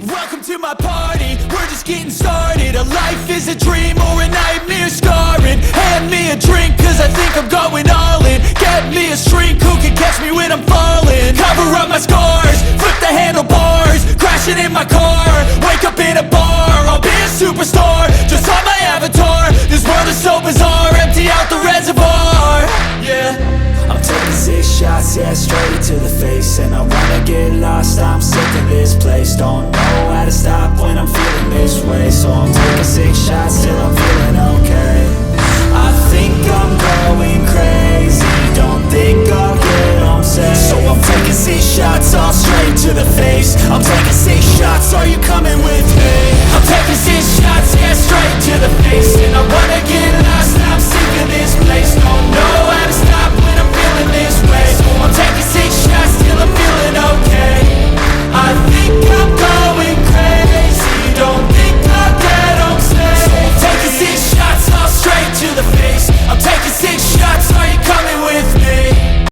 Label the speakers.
Speaker 1: Welcome to my party, we're just getting started. A life is a dream or a nightmare scarring. Hand me a drink cause I think I'm going all in. Get me a shrink who can catch me when I'm falling. Cover up my scars, flip the handlebars. Crashing in my car, wake up in a bar. I'll be a superstar, just on my avatar. This world is so bizarre, empty out the reservoir. Yeah,
Speaker 2: I'm taking 6 shots, yeah, straight to the face. And I wanna get lost, I'm sick of this place. Don't know how to stop when I'm feeling this way. So I'm taking 6 shots till I'm feeling okay. I think I'm going crazy, don't think I'll get home safe. So I'm taking 6 shots, all straight to the face. I'm taking 6 shots, are you coming with me?
Speaker 1: I'm taking 6 shots, yeah, straight to the face. And